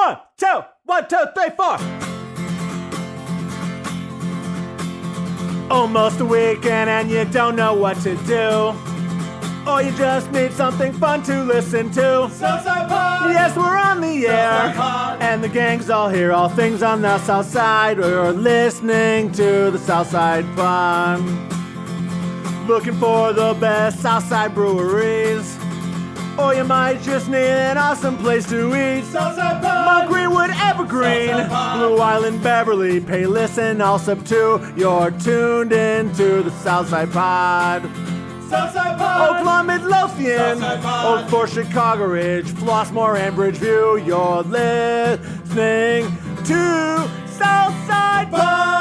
1, 2, 1, 2, 3, 4. Almost a weekend and you don't know what to do. Or you just need something fun to listen to. Southside Pod! Yes, we're on the air. And the gang's all here, all things on the South Side. We're listening to the Southside Pod. Looking for the best Southside breweries. Or you might just need an awesome place to eat. Southside Pod! Mount Greenwood, Evergreen, Blue Island, Beverly, Payless, and Allsup too. You're tuned into the Southside Pod. Southside Pod! Oakland, Midlothian, Southside Pod! Oak Forest, Chicago Ridge, Flossmoor, and Bridgeview. You're listening to Southside Pod!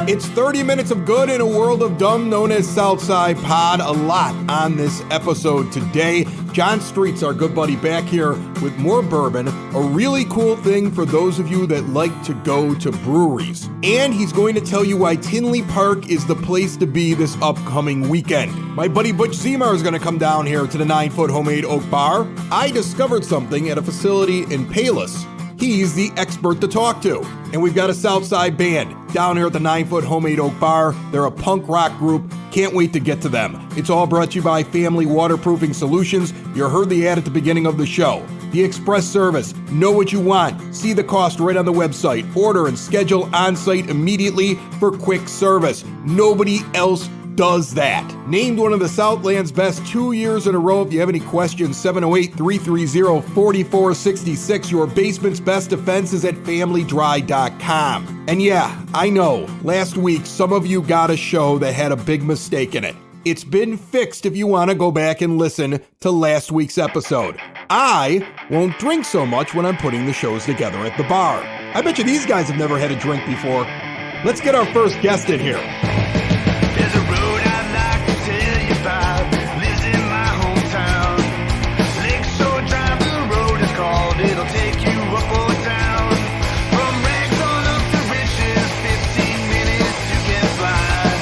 It's 30 minutes of good in a world of dumb known as Southside Pod. A lot on this episode today. John Streetz, our good buddy, back here with more bourbon. A really cool thing for those of you that like to go to breweries. And he's going to tell you why Tinley Park is the place to be this upcoming weekend. My buddy Butch Zemar is going to come down here to the 9-foot homemade oak bar. I discovered something at a facility in Payless. He's the expert to talk to. And we've got a Southside band down here at the 9-foot homemade oak bar. They're a punk rock group. Can't wait to get to them. It's all brought to you by Family Waterproofing Solutions. You heard the ad at the beginning of the show. The express service. Know what you want. See the cost right on the website. Order and schedule on-site immediately for quick service. Nobody else does that. Named one of the Southland's best 2 years in a row. If you have any questions, 708-330-4466. Your basement's best defense is at familydry.com. And yeah, I know, last week some of you got a show that had a big mistake in it. It's been fixed if you want to go back and listen to last week's episode. I won't drink so much when I'm putting the shows together at the bar. I bet you these guys have never had a drink before. Let's get our first guest in here. There's a road I'd like to tell you about, lives in my hometown. Lakeshore Drive, the road is called, it'll take you up or down. From rags on up to riches, 15 minutes you can fly.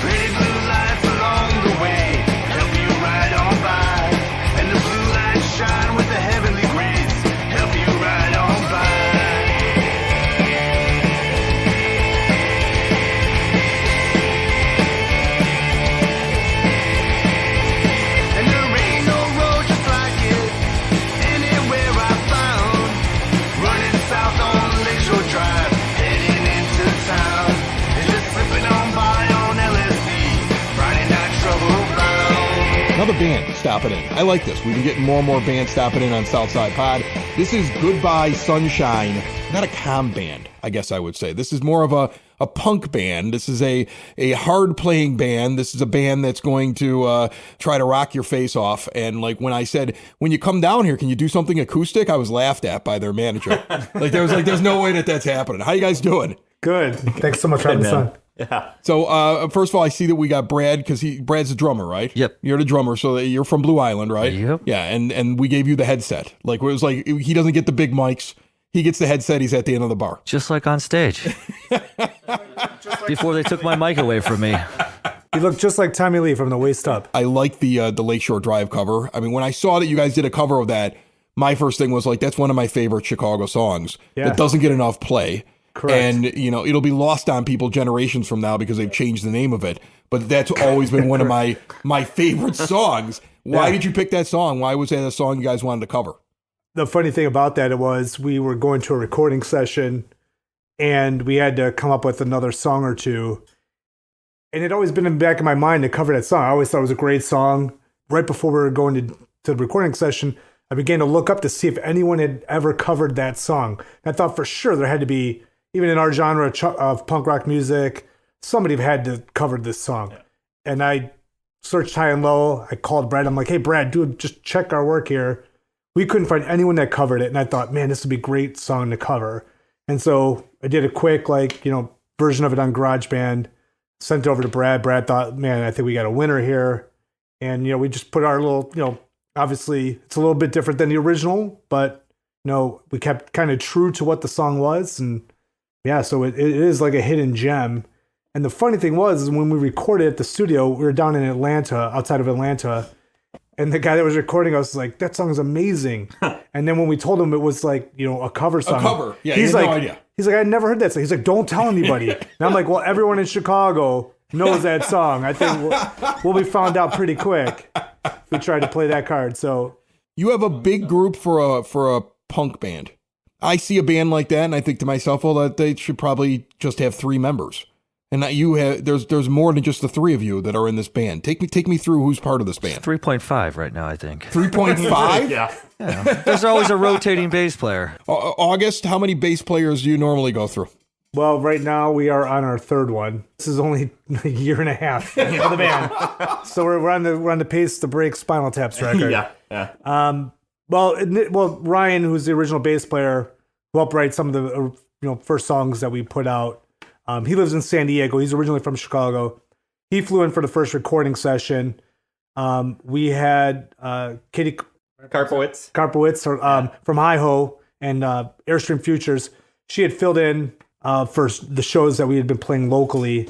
Pretty blue lights along the way, help you ride on by. And the blue lights shine with a heavenly grace, help you ride on by. Another band stopping in. I like this. We've been getting more and more bands stopping in on Southside Pod. This is Goodbye Sunshine. Not a calm band, I guess I would say. This is more of a punk band. This is a hard-playing band. This is a band that's going to try to rock your face off. And like when I said, when you come down here, can you do something acoustic? I was laughed at by their manager. There's no way that's happening. How you guys doing? Good. Thanks so much for having us on. Yeah. So, first of all, I see that we got Brad, because Brad's the drummer, right? Yep. You're the drummer, so you're from Blue Island, right? Yep. Yeah, and we gave you the headset. Like, it was like, he doesn't get the big mics. He gets the headset. He's at the end of the bar. Just like on stage. Before they took my mic away from me. You look just like Tommy Lee from the waist up. I like the Lakeshore Drive cover. I mean, when I saw that you guys did a cover of that, my first thing was like, that's one of my favorite Chicago songs that doesn't get enough play. Correct. And, it'll be lost on people generations from now because they've changed the name of it. But that's always been one of my favorite songs. Why did you pick that song? Why was that a song you guys wanted to cover? The funny thing about that was we were going to a recording session and we had to come up with another song or two. And it always been in the back of my mind to cover that song. I always thought it was a great song. Right before we were going to the recording session, I began to look up to see if anyone had ever covered that song. And I thought for sure there had to be, even in our genre of punk rock music, somebody had to cover this song. Yeah. And I searched high and low. I called Brad. I'm like, hey, Brad, dude, just check our work here. We couldn't find anyone that covered it. And I thought, man, this would be a great song to cover. And so I did a quick, version of it on GarageBand, sent it over to Brad. Brad thought, man, I think we got a winner here. And, we just put our little, obviously it's a little bit different than the original, but, we kept kind of true to what the song was. And yeah, so it is like a hidden gem. And the funny thing was, is when we recorded at the studio, we were down in Atlanta, outside of Atlanta, And the guy that was recording us was like, that song is amazing. And then when we told him it was like, a cover song. A cover. Yeah, he's he had like, no idea. He's like, I never heard that song. He's like, don't tell anybody. And I'm like, well, everyone in Chicago knows that song. I think we'll be found out pretty quick if we try to play that card. So You have a big group for a punk band. I see a band like that, and I think to myself, well, that they should probably just have 3 members. And that you have there's more than just the 3 of you that are in this band. Take me through who's part of this band. 3.5 right now, I think. 3.5? Yeah. There's always a rotating bass player. August, how many bass players do you normally go through? Well, right now we are on our 3rd one. This is only a year and a half for the band, so we're on the pace to break Spinal Tap's record. Yeah. Well, Ryan, who's the original bass player, who helped write some of the first songs that we put out. He lives in San Diego. He's originally from Chicago. He flew in for the first recording session. We had Katie Karpowitz from Hi-Ho and Airstream Futures. She had filled in for the shows that we had been playing locally,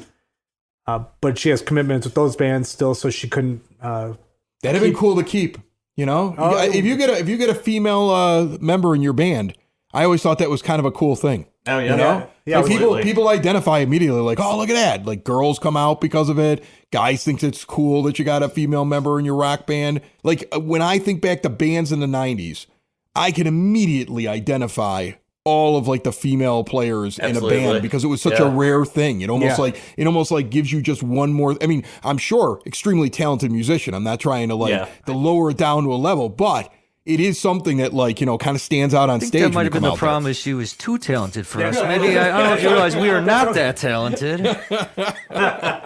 but she has commitments with those bands still, so she couldn't. That'd have been cool to keep. If you get a female member in your band, I always thought that was kind of a cool thing. Oh yeah. Yeah, Like people identify immediately, like, oh, look at that. Like, girls come out because of it. Guys think it's cool that you got a female member in your rock band. Like, when I think back to bands in the 90s, I can immediately identify all of like the female players in a band because it was such a rare thing. It almost like gives you just one more. I mean, I'm sure extremely talented musician. I'm not trying to to lower it down to a level, but it is something that kind of stands out on stage. That might have been the problem is she was too talented for us. Maybe I don't know if you realize we are not that talented.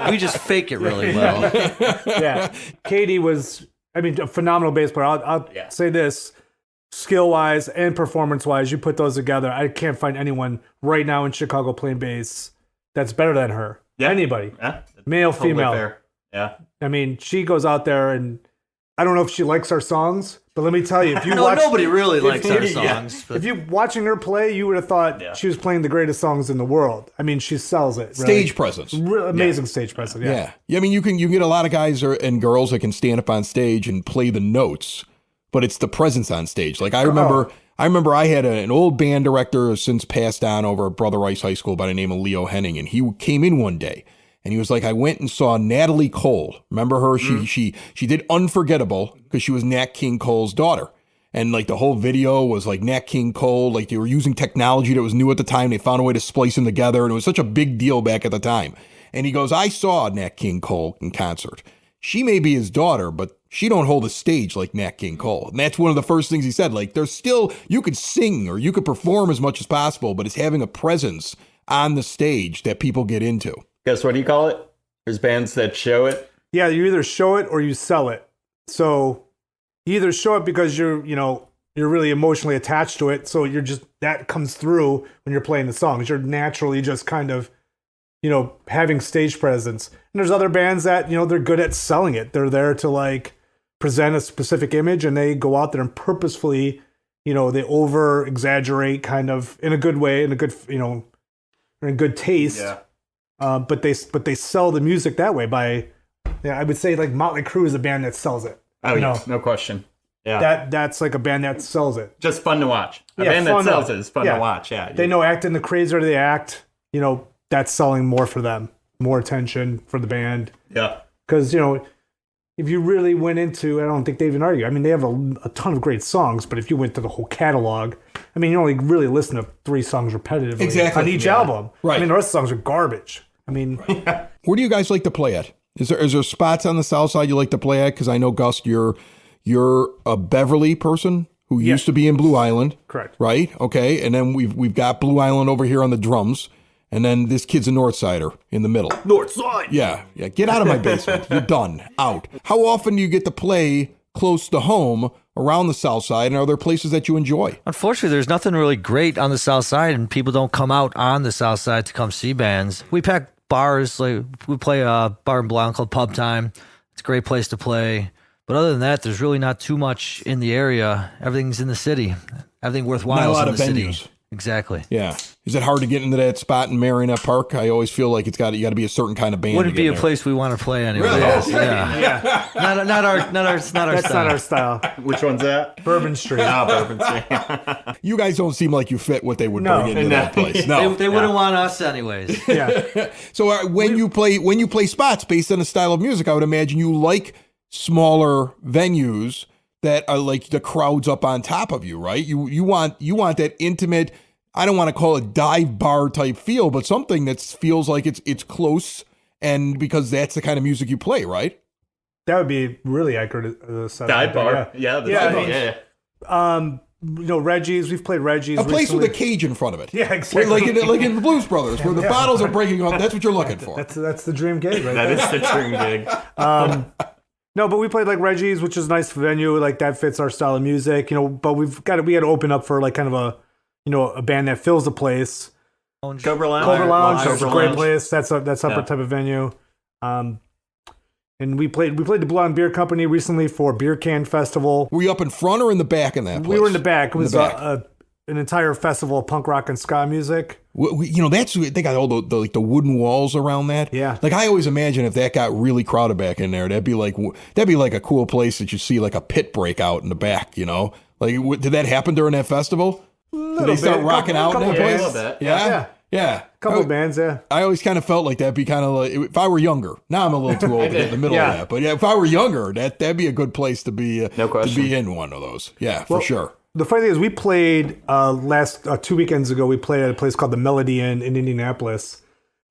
We just fake it really well. Yeah, Katie was, a phenomenal bass player. I'll say this. Skill-wise and performance-wise, you put those together, I can't find anyone right now in Chicago playing bass that's better than her. Yeah. Anybody. Yeah. Male, Totally female. fair. Yeah. She goes out there and I don't know if she likes our songs, but let me tell you, if you nobody really likes our songs. But if you watching her play, you would have thought she was playing the greatest songs in the world. She sells it. Really. Stage presence. Amazing stage presence. Yeah. I mean, you get a lot of guys and girls that can stand up on stage and play the notes, but it's the presence on stage. Like I remember I had an old band director since passed on over at Brother Rice High School by the name of Leo Henning, and he came in one day and he was like, I went and saw Natalie Cole. Remember her? She did Unforgettable because she was Nat King Cole's daughter. And like the whole video was like Nat King Cole, like they were using technology that was new at the time. They found a way to splice them together, and it was such a big deal back at the time. And he goes, I saw Nat King Cole in concert. She may be his daughter, but she don't hold a stage like Nat King Cole. And that's one of the first things he said. Like, there's still, you could sing or you could perform as much as possible, but it's having a presence on the stage that people get into. Guess what do you call it? There's bands that show it. Yeah, you either show it or you sell it. So you either show it because you're really emotionally attached to it. So that comes through when you're playing the songs. You're naturally just kind of, having stage presence. And there's other bands that, they're good at selling it. They're there to like present a specific image, and they go out there and purposefully, they over exaggerate kind of in a good way, in a good, in good taste. Yeah. But they sell the music that way by, I would say like Motley Crue is a band that sells it. Oh, yeah, no question. Yeah. That's like a band that sells it. Just fun to watch. A band that sells it is fun to watch. Yeah. They know acting the crazier they act, that's selling more for them, more attention for the band. Yeah. Because, if you really went into, I don't think they even argue. I mean, they have a ton of great songs, but if you went to the whole catalog, you only really listen to 3 songs repetitively on each album. Right. The rest of the songs are garbage. Where do you guys like to play at? Is there spots on the South Side you like to play at? Because I know, Gus, you're a Beverly person who used to be in Blue Island. Correct. Right? Okay. And then we've got Blue Island over here on the drums. And then this kid's a North Sider in the middle. North Side. Yeah. Get out of my basement. You're done. Out. How often do you get to play close to home around the South Side? And are there places that you enjoy? Unfortunately, there's nothing really great on the South Side, and people don't come out on the South Side to come see bands. We pack bars. Like we play a bar in Blount called Pub Time. It's a great place to play. But other than that, there's really not too much in the area. Everything's in the city. Everything worthwhile Not a is lot in of the venues. city. Exactly. Yeah. Is it hard to get into that spot in Marionette Park? I always feel like you got to be a certain kind of band. Wouldn't be a there. place we want to play anyway. Really? Yeah. Not our That's style. not our style. Which one's that? Bourbon Street. Bourbon Street. You guys don't seem like you fit what they would bring into that place. No. They wouldn't want us anyways. Yeah. So when you play spots based on a style of music, I would imagine you like smaller venues that are like the crowds up on top of you, right? You want that intimate, I don't want to call it dive bar type feel, but something that feels like it's close, and because that's the kind of music you play, right? That would be really accurate. Dive bar. Yeah. Reggie's. We've played Reggie's. A place recently. with a cage in front of it. Yeah, exactly. Like in the Blues Brothers, where the bottles are breaking up. That's what you're looking for. That's the dream gig, right? That is the dream gig. No, but we played like Reggie's, which is a nice venue. Like that fits our style of music, But we had to open up for like kind of a band that fills the place. Cobra Lounge. Cobra Lounge is a Cobra great Lounge. place. That's our type of venue. And we played the Blonde Beer Company recently for Beer Can Festival. Were you up in front or in the back in that place? We were in the back. It was In the back. an entire festival of punk rock and ska music. They got all the wooden walls around that. Yeah. Like I always imagine if that got really crowded back in there, that'd be like a cool place that you see like a pit break out in the back. Like did that happen during that festival? Did they start rocking out in that place? A little bit. Yeah. Couple of bands, yeah. I always kind of felt like that'd be kind of like if I were younger. Now I'm a little too old to get in the middle of that. But yeah, if I were younger, that'd be a good place to be. No question. To be in one of those. Yeah, for sure. The funny thing is, we played last 2 weekends ago. We played at a place called the Melody Inn in Indianapolis.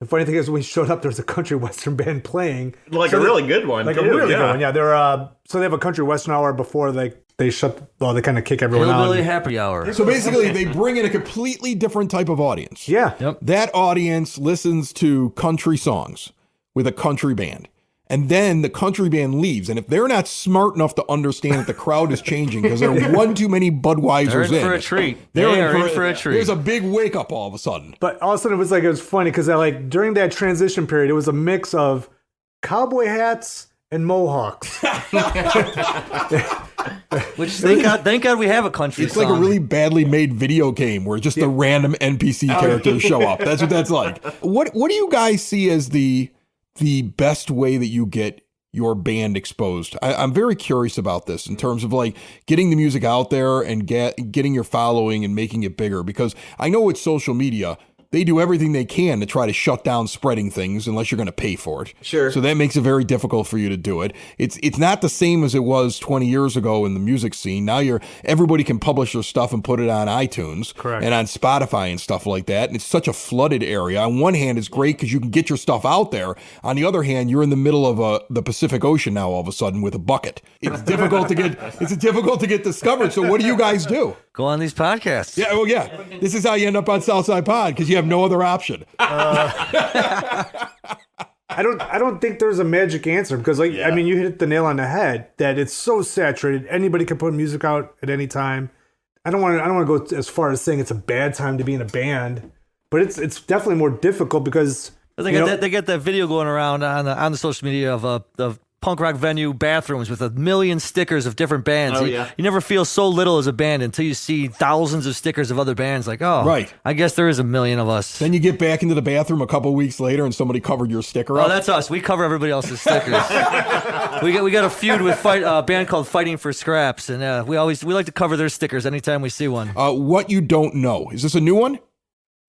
The funny thing is, when we showed up, there was a country western band playing, Like a really good one. like a really good one. Yeah, they're so they have a country western hour before they kind of kick everyone out. Hillbilly happy hour. So basically, they bring in a completely different type of audience. Yeah. Yep. That audience listens to country songs with a country band. And then the country band leaves. And if they're not smart enough to understand that the crowd is changing because there are one too many Budweisers They're in for a treat. They're in for a treat. There's a big wake up all of a sudden. But all of a sudden, it was funny because during that transition period, it was a mix of cowboy hats and mohawks. Which thank God we have a country It's song. like a really badly made video game where just the random NPC characters show up. That's what that's like. What do you guys see as the best way that you get your band exposed? I'm very curious about this in terms of like getting the music out there and getting your following and making it bigger, because I know with social media, they do everything they can to try to shut down spreading things unless you're going to pay for it. Sure. So that makes it very difficult for you to do it. It's not the same as it was 20 years ago in the music scene. Now everybody can publish their stuff and put it on iTunes. Correct. And on Spotify and stuff like that. And it's such a flooded area. On one hand, it's great because you can get your stuff out there. On the other hand, you're in the middle of the Pacific Ocean now all of a sudden with a bucket. It's difficult to get discovered. So what do you guys do? Go on these podcasts. Yeah, well, yeah. This is how you end up on Southside Pod because you have no other option. I don't think there's a magic answer because, I mean, you hit the nail on the head that it's so saturated. Anybody can put music out at any time. I don't want to go as far as saying it's a bad time to be in a band, but it's definitely more difficult because They get that video going around on the social media of the punk rock venue bathrooms with 1 million stickers of different bands. Oh, You never feel so little as a band until you see thousands of stickers of other bands. Like, oh, right. I guess there is 1 million of us. Then you get back into the bathroom a couple weeks later and somebody covered your sticker up. Oh, that's us. We cover everybody else's stickers. we got a feud with a band called Fighting for Scraps, and we like to cover their stickers anytime we see one. What You Don't Know. Is this a new one?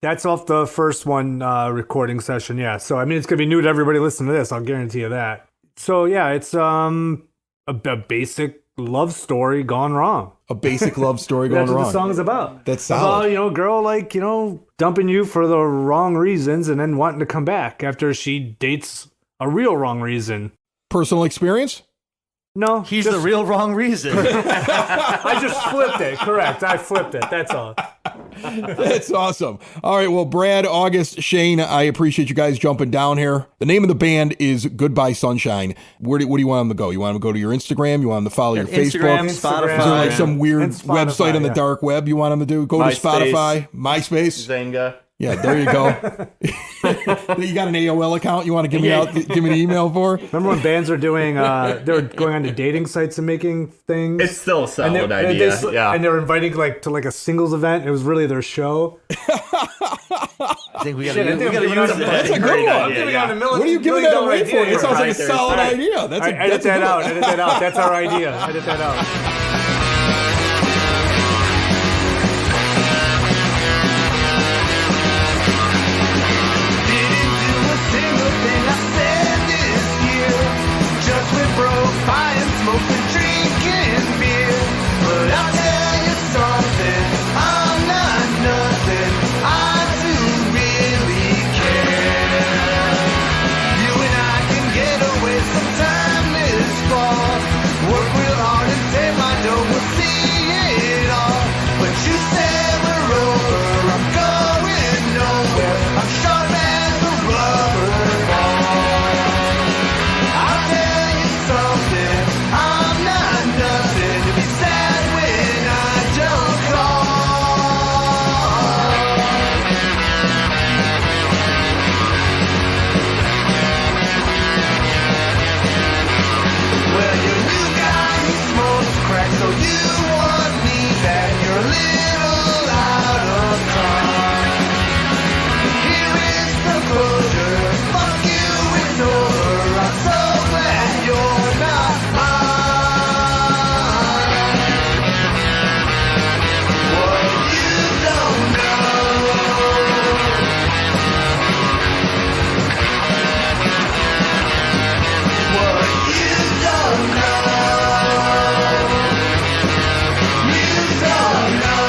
that's off the first one recording session. Yeah, so I mean it's gonna be new to everybody listening to this. I'll guarantee you that. So yeah, it's a basic love story gone wrong. A basic love story gone That's what wrong. the song is about. That's solid. About, girl dumping you for the wrong reasons and then wanting to come back after she dates a real wrong reason. Personal experience? No, He's the real wrong reason. I just flipped it. Correct, I flipped it. That's all. That's awesome. All right, well, Brad, August, Shane, I appreciate you guys jumping down here. The name of the band is Goodbye Sunshine. What do you want them to go? You want them to go to your Instagram? You want them to follow your Instagram, Facebook? Spotify. Is there like some weird And Spotify, website on the yeah. dark web you want them to do? Go MySpace. to Spotify, MySpace. Zanga. Yeah, there you go. You got an AOL account you want to give me an email for? Remember when bands were doing, they were going on to dating sites and making things? It's still a solid and idea. And they were inviting to a singles event. It was really their show. I think we got to use it. That's a good one. What are you giving that away for? It sounds like a solid idea. Edit that out. Edit that out. That's our idea. Edit that out. Buying, smoking, drinking beer. But I'll tell you something, I'm not nothing. I do really care. You and I can get away sometime this fall. Work real hard and save my dough, we'll see it all. But you said we're over, I'm going nowhere. I'm sharp as a rubber ball. I'll tell you something, I'm not nothing to be sad when I don't call. Well, you're a new guy who smokes crack, so you want me back. You're a little out of time. Here is the closure. Fuck you, it's over. I'm so glad you're not mine. What you don't know. What you don't know. You don't know.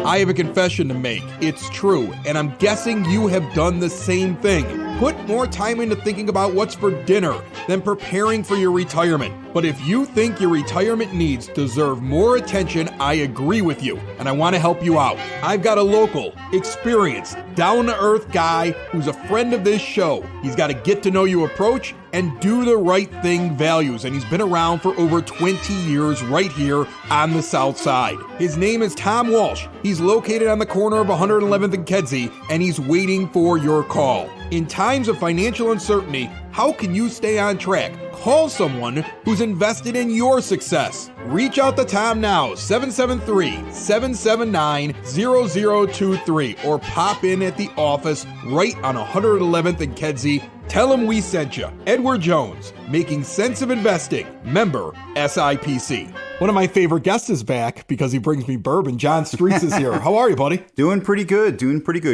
I have a confession to make. It's true, and I'm guessing you have done the same thing. Put more time into thinking about what's for dinner than preparing for your retirement. But if you think your retirement needs deserve more attention, I agree with you, and I want to help you out. I've got a local, experienced, down-to-earth guy who's a friend of this show. He's got a get-to-know-you approach and do the right thing values, and he's been around for over 20 years right here on the South Side. His name is Tom Walsh. He's located on the corner of 111th and Kedzie, and he's waiting for your call. In times of financial uncertainty, how can you stay on track? Call someone who's invested in your success. Reach out to Tom now, 773-779-0023, or pop in at the office right on 111th and Kedzie. Tell him we sent you. Edward Jones, Making Sense of Investing, member SIPC. One of my favorite guests is back because he brings me bourbon. John Streetz is here. How are you, buddy? Doing pretty good,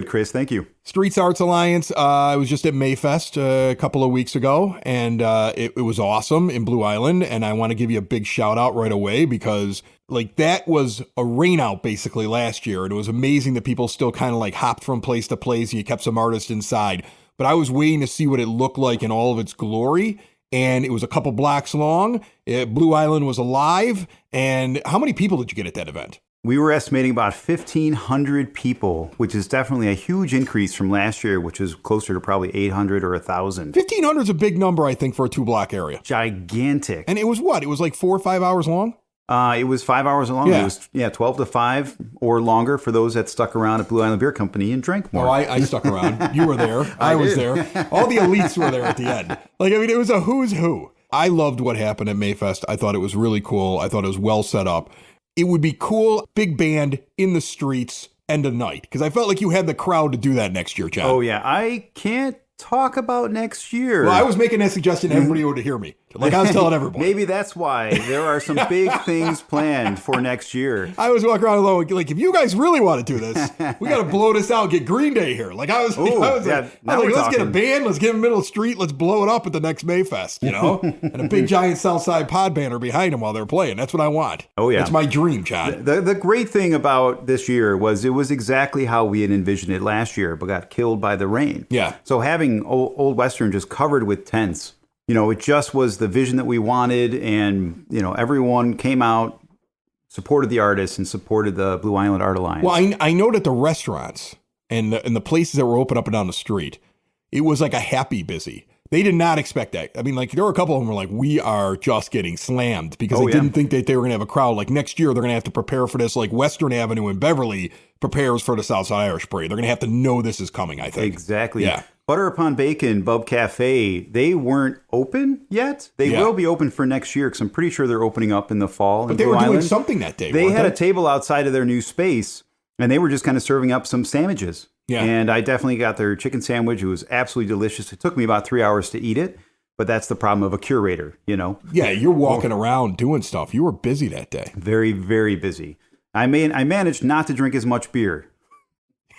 Chris. Thank you. Streetz Arts Alliance. I was just at Mayfest a couple of weeks ago, and it was awesome in Blue Island. And I want to give you a big shout out right away because that was a rain out basically last year. And it was amazing that people still kind of hopped from place to place and you kept some artists inside. But I was waiting to see what it looked like in all of its glory. And it was a couple blocks long. Blue Island was alive. And how many people did you get at that event? We were estimating about 1,500 people, which is definitely a huge increase from last year, which is closer to probably 800 or 1,000. 1,500 is a big number, I think, for a 2-block area. Gigantic. And it was what? It was 4 or 5 hours long? It was 5 hours long. Yeah. It was 12 to 5 or longer for those that stuck around at Blue Island Beer Company and drank more. Oh, I stuck around. You were there. I was there. All the elites were there at the end. It was a who's who. I loved what happened at Mayfest. I thought it was really cool. I thought it was well set up. It would be cool, big band in the streets, end of night. Because I felt like you had the crowd to do that next year, John. Oh, yeah. I can't talk about next year. Well, I was making that suggestion. Everybody would hear me. I was telling everybody. Maybe that's why there are some big things planned for next year. I was walking around alone, if you guys really want to do this, we got to blow this out, get Green Day here. Let's get a band, let's get in the middle of the street, let's blow it up at the next Mayfest, and a big giant Southside pod banner behind them while they're playing. That's what I want. Oh, yeah. That's my dream, John. The great thing about this year was it was exactly how we had envisioned it last year, but got killed by the rain. Yeah. So having Old Western just covered with tents, it just was the vision that we wanted, and, everyone came out, supported the artists, and supported the Blue Island Art Alliance. Well, I know that the restaurants and the places that were open up and down the street, it was like a happy busy. They did not expect that. I mean, like, there were a couple of them were like, we are just getting slammed because they didn't think that they were going to have a crowd. Like, next year, they're going to have to prepare for this. Like, Western Avenue in Beverly prepares for the Southside Irish Parade. They're going to have to know this is coming, I think. Exactly. Yeah. Butter Upon Bacon, Bub Cafe, they weren't open yet. They will be open for next year because I'm pretty sure they're opening up in the fall. But they were doing something that day, They weren't had a table outside of their new space, and they were just kind of serving up some sandwiches. Yeah. And I definitely got their chicken sandwich. It was absolutely delicious. It took me about 3 hours to eat it, but that's the problem of a curator, you know? Yeah, you're walking around doing stuff. You were busy that day. Very, very busy. I managed not to drink as much beer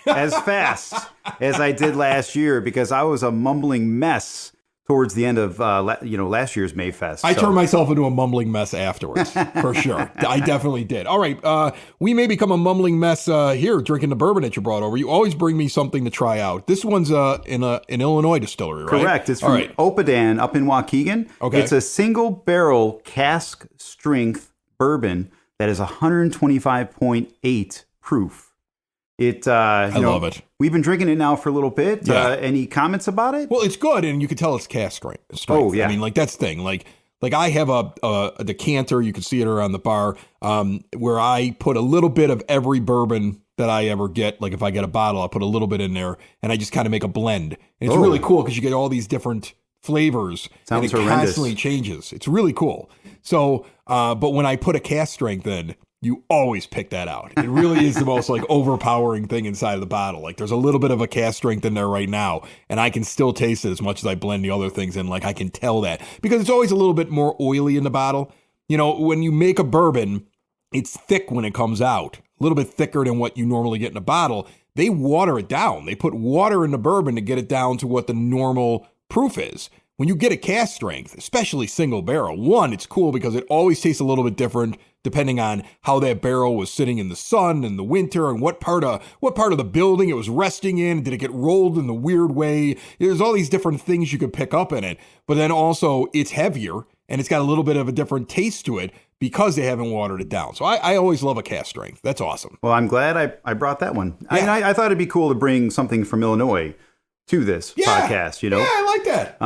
as fast as I did last year because I was a mumbling mess towards the end of last year's Mayfest. I turned myself into a mumbling mess afterwards, for sure. I definitely did. All right, we may become a mumbling mess here drinking the bourbon that you brought over. You always bring me something to try out. This one's in an Illinois distillery, right? Correct. It's from Opadan up in Waukegan. Okay. It's a single barrel cask strength bourbon that is 125.8 proof. I love it. We've been drinking it now for a little bit. Yeah. Any comments about it? Well, it's good, and you can tell it's cask strength. Oh, yeah. I mean, like, that's the thing. Like I have a decanter. You can see it around the bar where I put a little bit of every bourbon that I ever get. Like, if I get a bottle, I put a little bit in there, and I just kind of make a blend. And it's really cool because you get all these different flavors. Sounds and it horrendous. constantly changes. It's really cool. So, but when I put a cask strength in, you always pick that out. It really is the most like overpowering thing inside of the bottle. Like, there's a little bit of a cask strength in there right now, and I can still taste it as much as I blend the other things in. Like, I can tell that because it's always a little bit more oily in the bottle. You know, when you make a bourbon, it's thick when it comes out, a little bit thicker than what you normally get in a bottle. They water it down. They put water in the bourbon to get it down to what the normal proof is. When you get a cask strength, especially single barrel, one, it's cool because it always tastes a little bit different depending on how that barrel was sitting in the sun in the winter and what part of the building it was resting in. Did it get rolled in the weird way? There's all these different things you could pick up in it. But then also it's heavier and it's got a little bit of a different taste to it because they haven't watered it down. So I always love a cask strength. That's awesome. Well, I'm glad I brought that one. Yeah. I thought it'd be cool to bring something from Illinois to this podcast, you know? Yeah, I like that.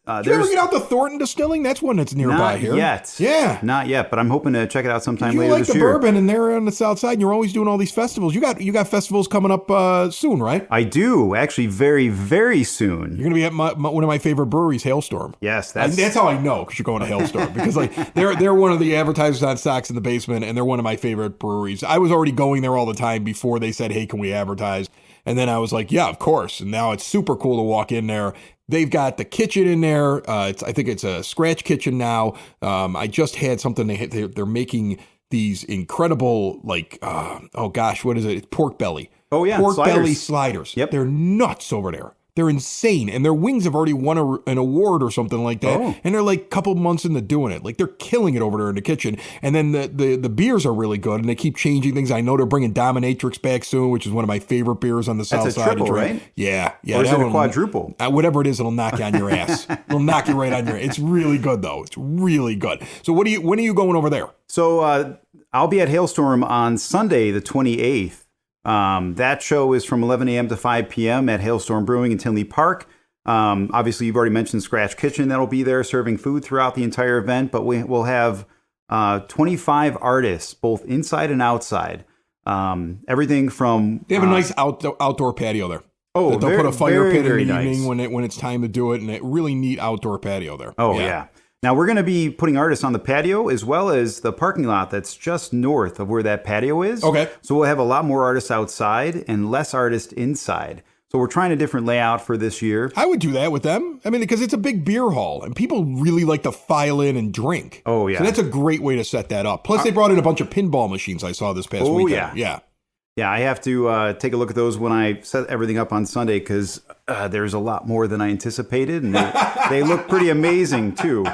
Did you ever get out to Thornton Distilling? That's one that's nearby not here. Yet. Yeah. Not yet, but I'm hoping to check it out sometime You later like this the year. bourbon, and they're on the south side, and you're always doing all these festivals. You got festivals coming up soon, right? I do, actually, very, very soon. You're going to be at one of my favorite breweries, Hailstorm. Yes, that's how I know, because you're going to Hailstorm. Because like they're one of the advertisers on Stocks in the Basement, and they're one of my favorite breweries. I was already going there all the time before they said, hey, can we advertise? And then I was like, yeah, of course. And now it's super cool to walk in there. They've got the kitchen in there. I think it's a scratch kitchen now. I just had something. They're making these incredible, like, oh gosh, what is it? It's pork belly. Oh yeah, pork belly sliders. Yep, they're nuts over there. They're insane, and their wings have already won an award or something like that. Oh. And they're like a couple months into doing it. Like, they're killing it over there in the kitchen. And then the beers are really good, and they keep changing things. I know they're bringing Dominatrix back soon, which is one of my favorite beers on the south That's a side. triple, right? Yeah. Or is it a quadruple? Whatever it is, it'll knock you on your ass. It'll knock you right on your ass. It's really good, though. It's really good. So when are you going over there? So I'll be at Hailstorm on Sunday, the 28th. That show is from 11 a.m. to 5 p.m. at Hailstorm Brewing in Tinley Park. Obviously, you've already mentioned Scratch Kitchen that'll be there serving food throughout the entire event, but we'll have 25 artists, both inside and outside. Everything from... They have a nice outdoor patio there. Oh, they'll put a fire pit in the nice. evening when it's time to do it, and a really neat outdoor patio there. Oh, yeah. Now, we're going to be putting artists on the patio as well as the parking lot that's just north of where that patio is. Okay. So we'll have a lot more artists outside and less artists inside. So we're trying a different layout for this year. I would do that with them. I mean, because it's a big beer hall, and people really like to file in and drink. Oh, yeah. So that's a great way to set that up. Plus, they brought in a bunch of pinball machines I saw this past weekend. Yeah. Yeah. Yeah, I have to take a look at those when I set everything up on Sunday because there's a lot more than I anticipated, and they look pretty amazing too.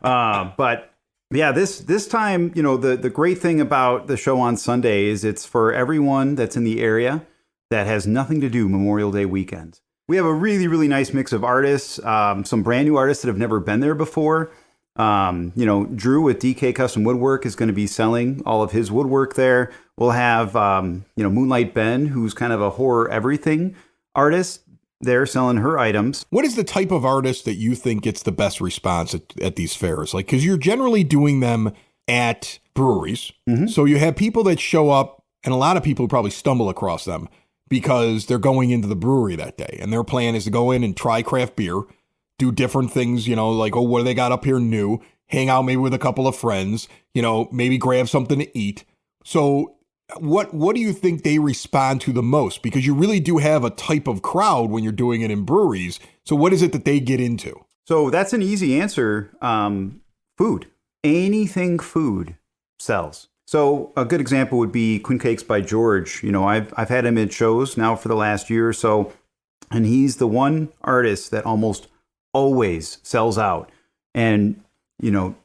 But yeah, this time, you know, the great thing about the show on Sunday is it's for everyone that's in the area that has nothing to do Memorial Day weekend. We have a really, really nice mix of artists, some brand new artists that have never been there before. You know, Drew with DK Custom Woodwork is going to be selling all of his woodwork there. We'll have, you know, Moonlight Ben, who's kind of a horror everything artist. there selling her items. What is the type of artist that you think gets the best response at these fairs? Like, because you're generally doing them at breweries. So you have people that show up, and a lot of people probably stumble across them because they're going into the brewery that day. And their plan is to go in and try craft beer, do different things, like, oh, what do they got up here new? Hang out maybe with a couple of friends, maybe grab something to eat. So what do you think they respond to the most? Because you really do have a type of crowd when you're doing it in breweries. So what is it that they get into? So that's an easy answer. Food. Anything food sells. So a good example would be Quinn Cakes by George. I've had him at shows now for the last year or so, and he's the one artist that almost always sells out. And,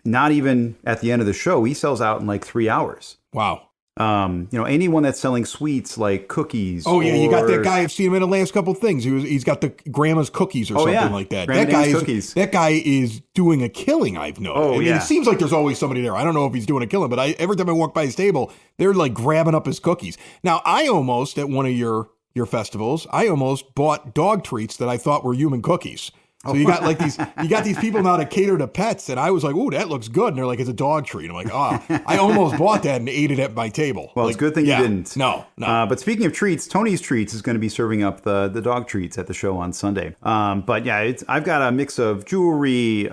not even at the end of the show, he sells out in like 3 hours. Wow. Anyone that's selling sweets like cookies. Oh yeah, you got that guy. I've seen him in the last couple of things. He's got the grandma's cookies or something like that. That guy is doing a killing. I've noticed. It seems like there's always somebody there. I don't know if he's doing a killing, but every time I walk by his table, they're like grabbing up his cookies. Now, I almost at one of your festivals, I almost bought dog treats that I thought were human cookies. So you got these people now that cater to pets, and I was like, "Ooh, that looks good." And they're like, "It's a dog treat." I'm like, I almost bought that and ate it at my table. Well, it's a good thing you didn't. No. But speaking of treats, Tony's Treats is going to be serving up the dog treats at the show on Sunday. But yeah, I've got a mix of jewelry,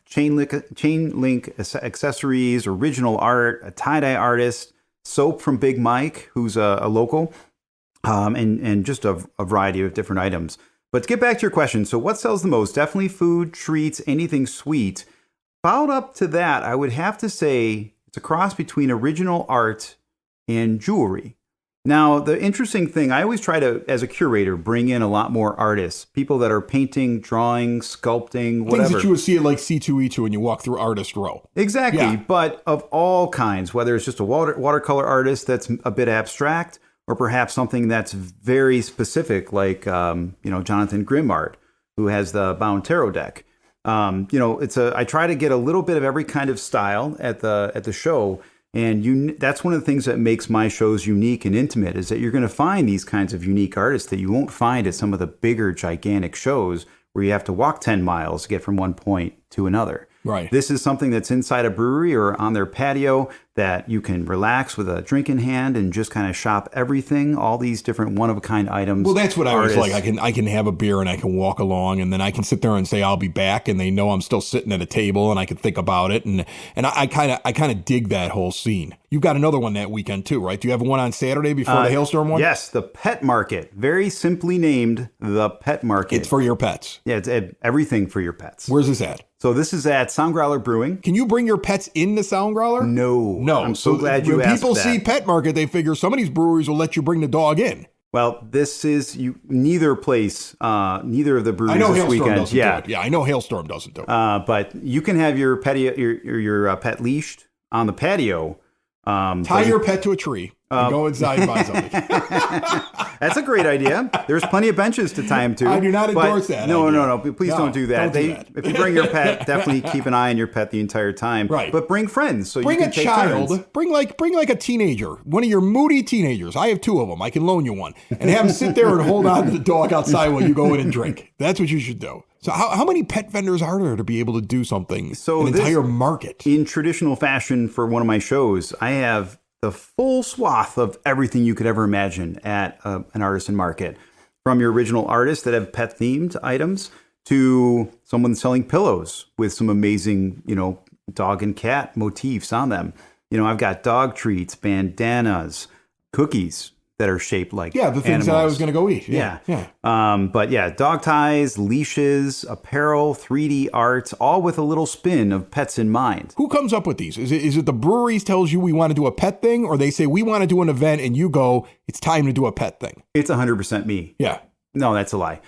chain link accessories, original art, a tie-dye artist, soap from Big Mike, who's a local, and just a variety of different items. But to get back to your question, so what sells the most? Definitely food, treats, anything sweet. Followed up to that, I would have to say it's a cross between original art and jewelry. Now, the interesting thing, I always try to, as a curator, bring in a lot more artists, people that are painting, drawing, sculpting, whatever. Things that you would see at like C2E2 when you walk through Artist Row. Exactly, but of all kinds, whether it's just a watercolor artist that's a bit abstract, or perhaps something that's very specific, like Jonathan Grimart, who has the Bound Tarot deck. I try to get a little bit of every kind of style at the show, and that's one of the things that makes my shows unique and intimate, is that you're going to find these kinds of unique artists that you won't find at some of the bigger, gigantic shows where you have to walk 10 miles to get from one point to another. Right. This is something that's inside a brewery or on their patio that you can relax with a drink in hand and just kind of shop everything, all these different one-of-a-kind items. Well, that's what artists. I was like. I can have a beer and I can walk along, and then I can sit there and say I'll be back, and they know I'm still sitting at a table, and I can think about it, and I kind of dig that whole scene. You've got another one that weekend too, right? Do you have one on Saturday before the hailstorm one? Yes, the Pet Market. Very simply named the Pet Market. It's for your pets. Yeah, it's everything for your pets. Where's this at? So this is at Sound Growler Brewing. Can you bring your pets in the Sound Growler? No. I'm so glad you asked that. When people see Pet Market, they figure some of these breweries will let you bring the dog in. Well, this is neither of the breweries I know this Hailstorm weekend. doesn't do it. Yeah, I know Hailstorm doesn't do it. But you can have your pet leashed on the patio. Tie your pet to a tree and go inside and buy something. That's a great idea. There's plenty of benches to tie him to. I do not endorse that. No. Please don't do that. If you bring your pet, definitely keep an eye on your pet the entire time. Right. But bring friends. So bring you can a take child. turns. Bring like a teenager. One of your moody teenagers. I have 2 of them. I can loan you one. And have them sit there and hold on to the dog outside while you go in and drink. That's what you should do. So how many pet vendors are there to be able to do something? An entire market. In traditional fashion for one of my shows, I have the full swath of everything you could ever imagine at an artisan market. From your original artists that have pet-themed items to someone selling pillows with some amazing, dog and cat motifs on them. I've got dog treats, bandanas, cookies that are shaped like the things animals. that I was going to go eat. Yeah. But dog ties, leashes, apparel, 3D art, all with a little spin of pets in mind. Who comes up with these? Is it the breweries tells you we want to do a pet thing, or they say we want to do an event and you go, it's time to do a pet thing? It's 100% me. Yeah. No, that's a lie.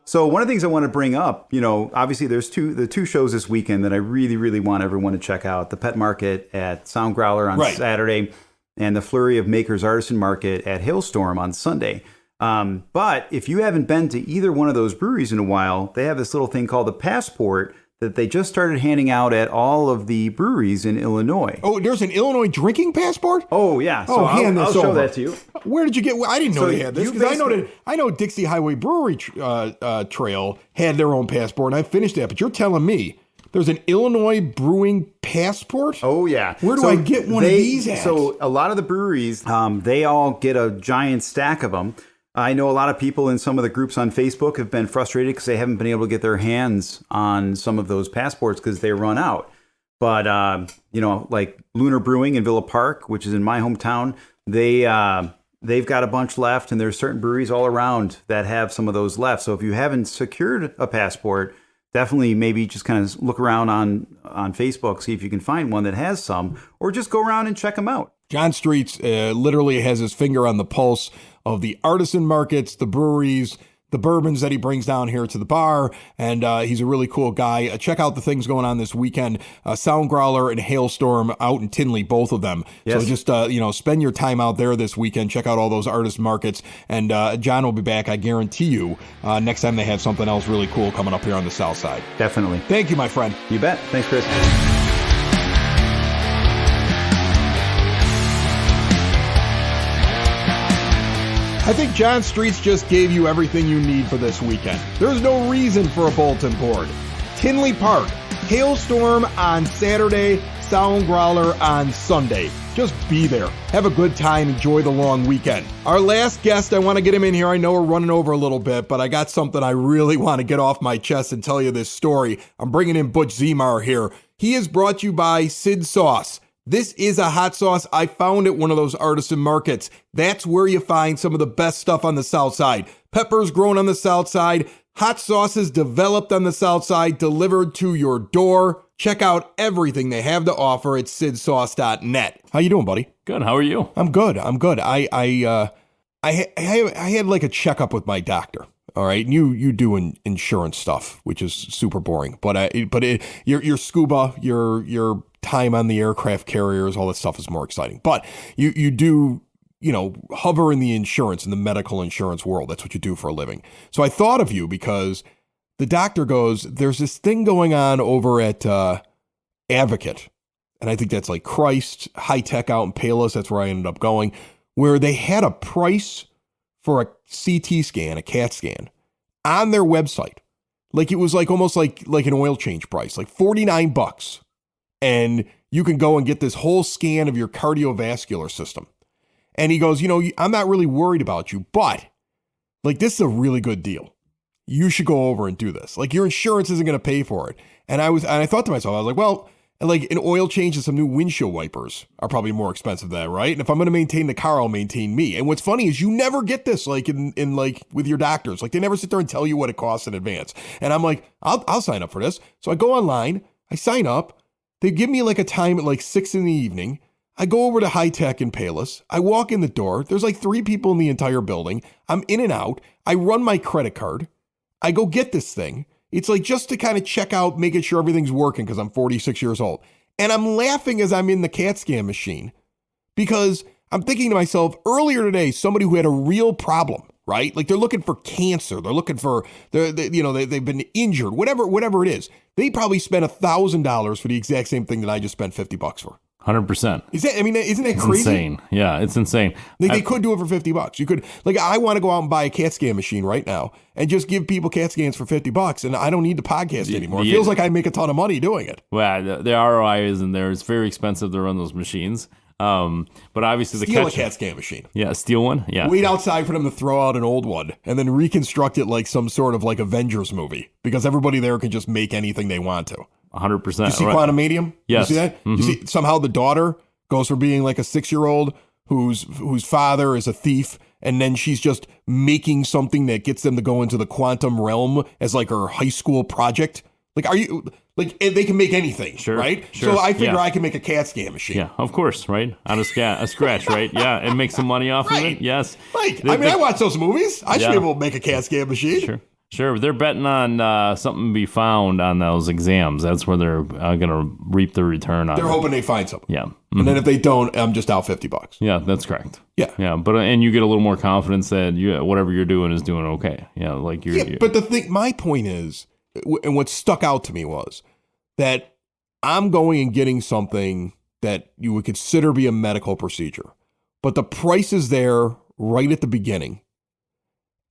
So one of the things I want to bring up, obviously there's the 2 shows this weekend that I really, really want everyone to check out. The Pet Market at Sound Growler on Saturday, and the Flurry of Makers Artisan Market at Hailstorm on Sunday. But if you haven't been to either one of those breweries in a while, they have this little thing called the Passport that they just started handing out at all of the breweries in Illinois. Oh, there's an Illinois drinking passport? Oh, yeah. So I'll show that to you. Where did you get? I didn't know they had this, you because I know Dixie Highway Brewery Trail had their own passport, and I finished that. But you're telling me there's an Illinois brewing passport? Oh, yeah. Where do I get one of these at? So a lot of the breweries, they all get a giant stack of them. I know a lot of people in some of the groups on Facebook have been frustrated because they haven't been able to get their hands on some of those passports because they run out. But, like Lunar Brewing in Villa Park, which is in my hometown, they've got a bunch left, and there's certain breweries all around that have some of those left. So if you haven't secured a passport, definitely maybe just kind of look around on Facebook, see if you can find one that has some, or just go around and check them out. John Streetz literally has his finger on the pulse of the artisan markets, the breweries, the bourbons that he brings down here to the bar, and he's a really cool guy. Check out the things going on this weekend. Sound Growler and Hailstorm out in Tinley, both of them. Yes. So just, spend your time out there this weekend. Check out all those artist markets, and John will be back, I guarantee you, next time they have something else really cool coming up here on the South Side. Definitely. Thank you, my friend. You bet. Thanks, Chris. I think John Streetz just gave you everything you need for this weekend. There's no reason for a bulletin board. Tinley Park, Hailstorm on Saturday, Sound Growler on Sunday. Just be there. Have a good time. Enjoy the long weekend. Our last guest, I want to get him in here. I know we're running over a little bit, but I got something I really want to get off my chest and tell you this story. I'm bringing in Butch Zemar here. He is brought to you by Sid Sauce. This is a hot sauce I found at one of those artisan markets. That's where you find some of the best stuff on the South Side. Peppers grown on the South Side, hot sauces developed on the South Side, delivered to your door. Check out everything they have to offer at sidsauce.net. How you doing, buddy? Good. How are you? I'm good. I had like a checkup with my doctor. All right, you do insurance stuff, which is super boring. But your scuba, your time on the aircraft carriers, all that stuff is more exciting. But you do, hover in the insurance, in the medical insurance world. That's what you do for a living. So I thought of you because the doctor goes, there's this thing going on over at Advocate, and I think that's like Christ High Tech out in Palos. That's where I ended up going, where they had a price for a CT scan, a CAT scan, on their website. Like it was like almost like an oil change price, like $49. And you can go and get this whole scan of your cardiovascular system. And he goes, I'm not really worried about you, but like this is a really good deal. You should go over and do this. Like your insurance isn't going to pay for it. And I thought to myself, I was like, well, like an oil change and some new windshield wipers are probably more expensive than that, right? And if I'm going to maintain the car, I'll maintain me. And what's funny is you never get this like in like with your doctors. Like they never sit there and tell you what it costs in advance. And I'm like, I'll sign up for this. So I go online, I sign up. They give me like a time at like 6 p.m. I go over to High Tech in Palos. I walk in the door. There's like 3 people in the entire building. I'm in and out. I run my credit card. I go get this thing. It's like just to kind of check out, making sure everything's working because I'm 46 years old. And I'm laughing as I'm in the CAT scan machine because I'm thinking to myself, earlier today, somebody who had a real problem, right? Like they're looking for cancer. They're looking for, they've been injured, whatever it is. They probably spent $1,000 for the exact same thing that I just spent $50 for. 100%. Isn't that crazy? Insane. Yeah, it's insane. They could do it for $50. You could, like, I want to go out and buy a CAT scan machine right now and just give people CAT scans for $50, and I don't need the podcast anymore. It feels like I make a ton of money doing it. Well, the ROI isn't there. It's very expensive to run those machines. But obviously steal a CAT scan machine. Yeah, steal one. Yeah. Wait outside for them to throw out an old one and then reconstruct it like some sort of like Avengers movie because everybody there can just make anything they want to. 100%. You see Quantum Medium? Yes. You see that? Mm-hmm. You see somehow the daughter goes from being like a 6-year-old whose father is a thief, and then she's just making something that gets them to go into the quantum realm as like her high school project. Like, are you like they can make anything, sure, right? Sure. So I figure I can make a CAT scan machine. Yeah, of course, right? Out of a scratch, right? Yeah, and make some money off of it. Yes. Like, I watch those movies. I should be able to make a CAT scan machine. Sure. They're betting on something to be found on those exams. That's where they're going to reap the return on. They're hoping they find something. Yeah. Mm-hmm. And then if they don't, I'm just out $50. Yeah, that's correct. Yeah. But and you get a little more confidence that whatever you're doing is doing okay. Yeah, like you're. But my point is, and what stuck out to me was that I'm going and getting something that you would consider be a medical procedure, but the price is there right at the beginning.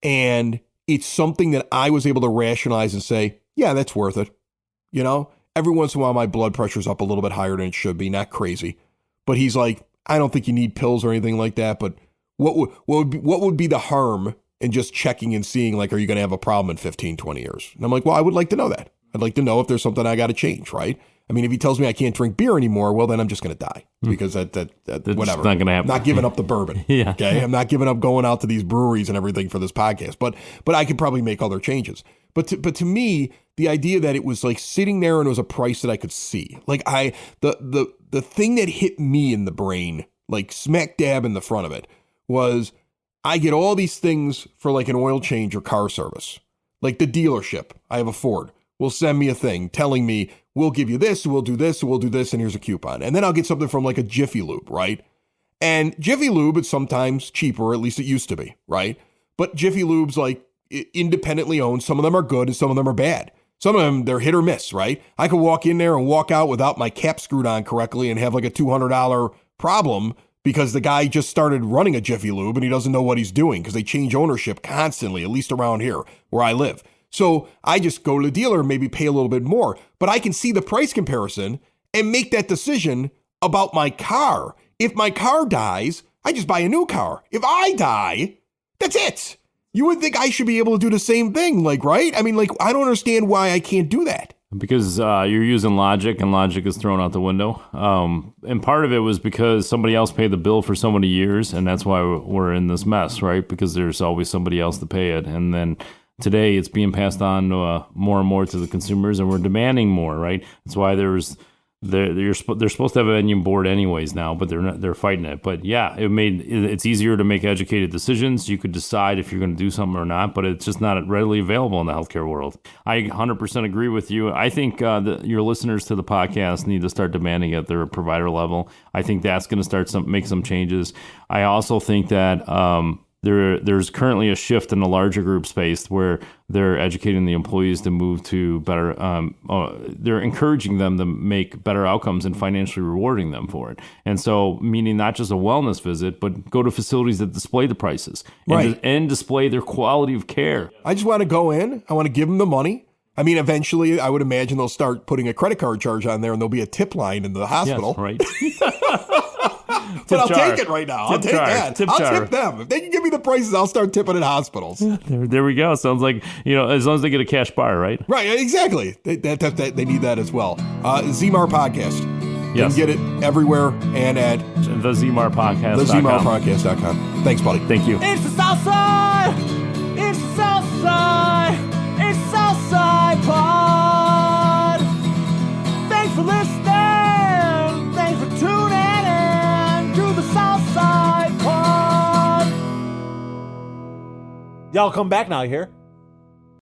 And it's something that I was able to rationalize and say, yeah, that's worth it. You know, every once in a while, my blood pressure's up a little bit higher than it should be, not crazy. But he's like, I don't think you need pills or anything like that. But what would be the harm in just checking and seeing, like, are you going to have a problem in 15, 20 years? And I'm like, well, I would like to know that. I'd like to know if there's something I got to change, right? I mean, if he tells me I can't drink beer anymore, well, then I'm just going to die because that's whatever. Not going to happen. Not giving up the bourbon. Yeah. Okay. I'm not giving up going out to these breweries and everything for this podcast, but I could probably make other changes. But to me, the idea that it was like sitting there and it was a price that I could see, like the thing that hit me in the brain, like smack dab in the front of it, was I get all these things for like an oil change or car service, like the dealership. I have a Ford. Will send me a thing telling me, we'll give you this, we'll do this, we'll do this, and here's a coupon. And then I'll get something from like a Jiffy Lube, right? And Jiffy Lube is sometimes cheaper, at least it used to be, right? But Jiffy Lube's like independently owned. Some of them are good and some of them are bad. Some of them, they're hit or miss, right? I could walk in there and walk out without my cap screwed on correctly and have like a $200 problem because the guy just started running a Jiffy Lube and he doesn't know what he's doing because they change ownership constantly, at least around here where I live. So I just go to the dealer and maybe pay a little bit more, but I can see the price comparison and make that decision about my car. If my car dies, I just buy a new car. If I die, that's it. You would think I should be able to do the same thing, like, right? I mean, like, I don't understand why I can't do that. Because you're using logic, and logic is thrown out the window. And part of it was because somebody else paid the bill for so many years, and that's why we're in this mess, right? Because there's always somebody else to pay it. And then today it's being passed on more and more to the consumers, and we're demanding more, right? That's why they're supposed to have an onion board anyways now, but they're fighting it. But yeah, it's easier to make educated decisions. You could decide if you're going to do something or not, but it's just not readily available in the healthcare world. I 100% agree with you. I think that your listeners to the podcast need to start demanding at their provider level. I think that's going to make some changes. I also think that there's currently a shift in the larger group space where they're educating the employees to move to better, they're encouraging them to make better outcomes and financially rewarding them for it. And so, meaning not just a wellness visit, but go to facilities that display the prices and display their quality of care. I just want to go in. I want to give them the money. I mean, eventually, I would imagine they'll start putting a credit card charge on there and there'll be a tip line in the hospital. Yes, right. But I'll take it right now. I'll take that. I'll tip them. If they can give me the prices, I'll start tipping at hospitals. There we go. Sounds like, as long as they get a cash bar, right? Right, exactly. They need that as well. Zemar Podcast. Yes. You can get it everywhere and at the Zemar Podcast. TheZemarPodcast.com. Thanks, buddy. Thank you. It's the Southside! It's the Southside! It's Southside Pod! Thanks for listening! Thanks for tuning in to the Southside Pod! Y'all come back now, you hear?